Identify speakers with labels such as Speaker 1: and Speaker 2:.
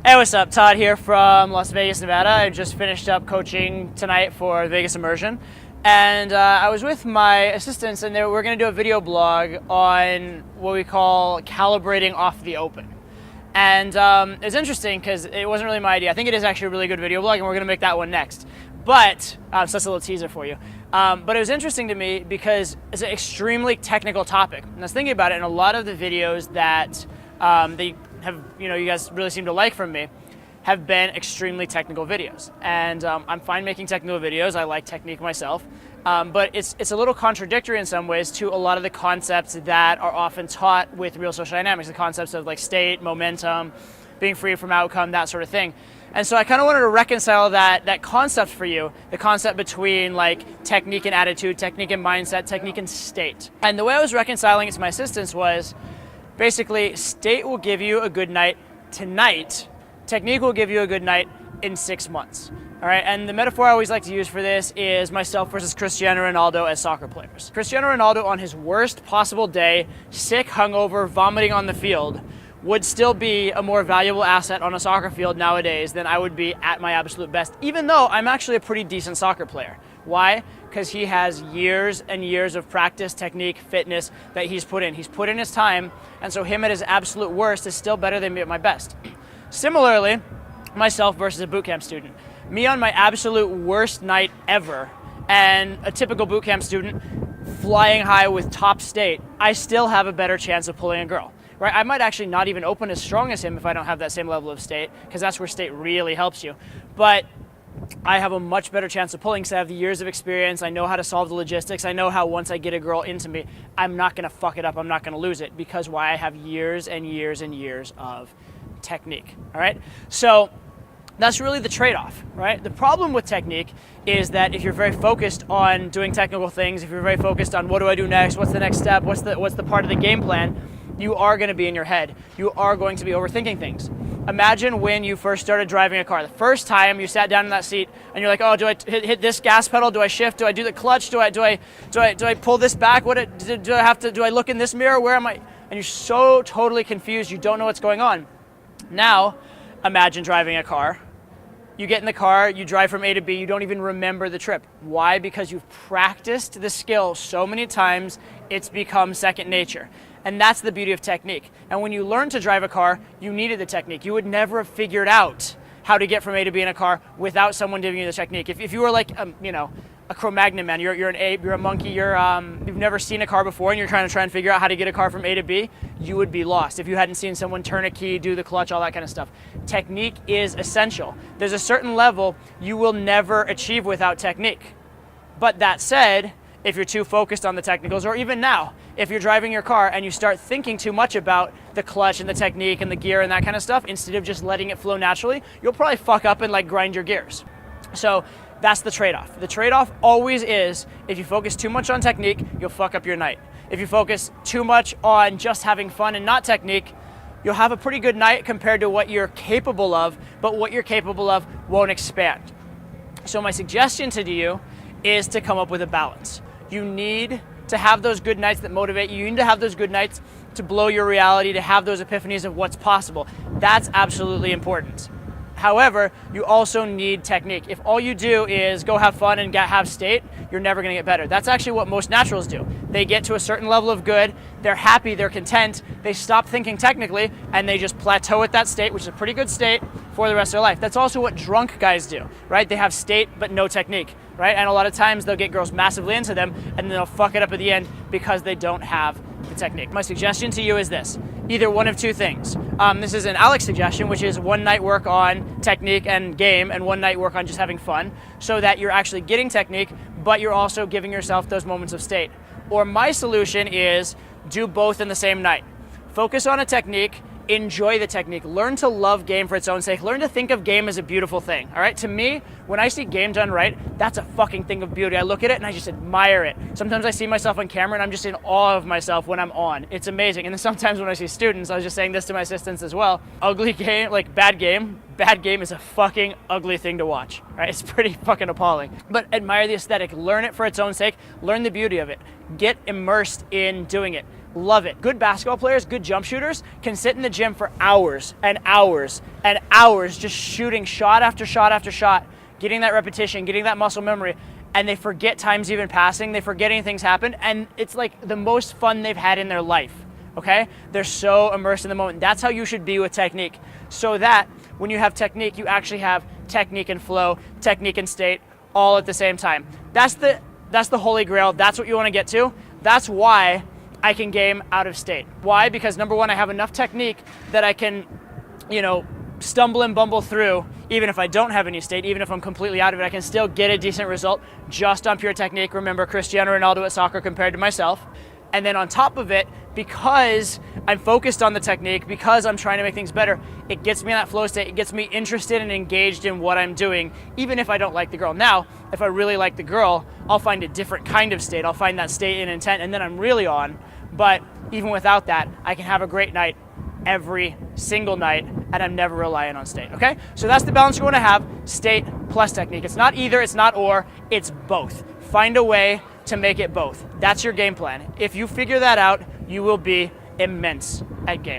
Speaker 1: Hey, what's up? Todd here from Las Vegas, Nevada. I just finished up coaching tonight for Vegas Immersion. And I was with my assistants, and we're going to do a video blog on what we call calibrating off the open. And it's interesting because it wasn't really my idea. I think it is actually a really good video blog, and we're going to make that one next. But, so that's a little teaser for you. But it was interesting to me because it's an extremely technical topic. And I was thinking about it, and a lot of the videos that they have, you guys really seem to like from me have been extremely technical videos. And I'm fine making technical videos. I like technique myself. But it's a little contradictory in some ways to a lot of the concepts that are often taught with real social dynamics, the concepts of like state, momentum, being free from outcome, that sort of thing. And so I kind of wanted to reconcile that concept for you, the concept between like technique and attitude, technique and mindset, technique and state. And the way I was reconciling it to my assistants was basically state will give you a good night tonight, technique will give you a good night in 6 months. All right, and the metaphor I always like to use for this is myself versus Cristiano Ronaldo as soccer players. Cristiano Ronaldo on his worst possible day, sick, hungover, vomiting on the field, would still be a more valuable asset on a soccer field nowadays than I would be at my absolute best, even though I'm actually a pretty decent soccer player. Why? Because he has years and years of practice, technique, fitness that he's put in. He's put in his time, and so him at his absolute worst is still better than me at my best. Similarly, myself versus a bootcamp student. Me on my absolute worst night ever, and a typical bootcamp student flying high with top state, I still have a better chance of pulling a girl. Right? I might actually not even open as strong as him if I don't have that same level of state, because that's where state really helps you. But I have a much better chance of pulling because I have the years of experience. I know how to solve the logistics. I know how once I get a girl into me, I'm not going to fuck it up. I'm not going to lose it because why? I have years and years and years of technique. All right? So that's really the trade-off, right? The problem with technique is that if you're very focused on doing technical things, if you're very focused on what do I do next, what's the next step, what's the part of the game plan, you are going to be in your head. You are going to be overthinking things. Imagine when you first started driving a car. The first time you sat down in that seat and you're like, oh, do I hit this gas pedal? Do I shift? Do I do the clutch? Do I pull this back? Do I look in this mirror? Where am I? And you're so totally confused. You don't know what's going on. Now, imagine driving a car. You get in the car, you drive from A to B, you don't even remember the trip. Why? Because you've practiced the skill so many times, it's become second nature. And that's the beauty of technique. And when you learn to drive a car, you needed the technique. You would never have figured out how to get from A to B in a car without someone giving you the technique. If you were like, a Cro-Magnon man, you're an ape, you're a monkey, you've never seen a car before and you're trying to figure out how to get a car from A to B, you would be lost if you hadn't seen someone turn a key, do the clutch, all that kind of stuff. Technique is essential. There's a certain level you will never achieve without technique. But that said, if you're too focused on the technicals, or even now, if you're driving your car and you start thinking too much about the clutch and the technique and the gear and that kind of stuff, instead of just letting it flow naturally, you'll probably fuck up and like grind your gears. So that's the trade-off. The trade-off always is, if you focus too much on technique, you'll fuck up your night. If you focus too much on just having fun and not technique, you'll have a pretty good night compared to what you're capable of, but what you're capable of won't expand. So my suggestion to you is to come up with a balance. You need to have those good nights that motivate you. You need to have those good nights to blow your reality, to have those epiphanies of what's possible. That's absolutely important. However, you also need technique. If all you do is go have fun and have state, you're never going to get better. That's actually what most naturals do. They get to a certain level of good, they're happy, they're content, they stop thinking technically, and they just plateau at that state, which is a pretty good state, for the rest of their life. That's also what drunk guys do, right? They have state but no technique, right? And a lot of times they'll get girls massively into them, and then they'll fuck it up at the end because they don't have the technique. My suggestion to you is this. Either one of two things. This is an Alex suggestion, which is one night work on technique and game and one night work on just having fun, so that you're actually getting technique, but you're also giving yourself those moments of state. Or my solution is do both in the same night. Focus on a technique, enjoy the technique, learn to love game for its own sake, learn to think of game as a beautiful thing, all right? To me, when I see game done right, that's a fucking thing of beauty. I look at it and I just admire it. Sometimes I see myself on camera and I'm just in awe of myself when I'm on. It's amazing. And then sometimes when I see students, I was just saying this to my assistants as well, ugly game, like bad game is a fucking ugly thing to watch, right? It's pretty fucking appalling. But admire the aesthetic, learn it for its own sake, learn the beauty of it, get immersed in doing it. love it. Good basketball players, good jump shooters can sit in the gym for hours and hours and hours just shooting shot after shot after shot, getting that repetition, getting that muscle memory, and they forget time's even passing, they forget things happen, and it's like the most fun they've had in their life, okay? They're so immersed in the moment. That's how you should be with technique, so that when you have technique, you actually have technique and flow, technique and state, all at the same time. That's the holy grail. That's what you want to get to. That's why I can game out of state. Why? Because number one, I have enough technique that I can, stumble and bumble through, even if I don't have any state, even if I'm completely out of it, I can still get a decent result just on pure technique. Remember, Cristiano Ronaldo at soccer compared to myself. And then on top of it, because I'm focused on the technique, because I'm trying to make things better, it gets me in that flow state. It gets me interested and engaged in what I'm doing, even if I don't like the girl. Now, if I really like the girl, I'll find a different kind of state. I'll find that state and intent, and then I'm really on. But even without that, I can have a great night every single night, and I'm never relying on state, okay? So that's the balance you want to have, state plus technique. It's not either, it's not or, it's both. Find a way to make it both. That's your game plan. If you figure that out, you will be immense at game.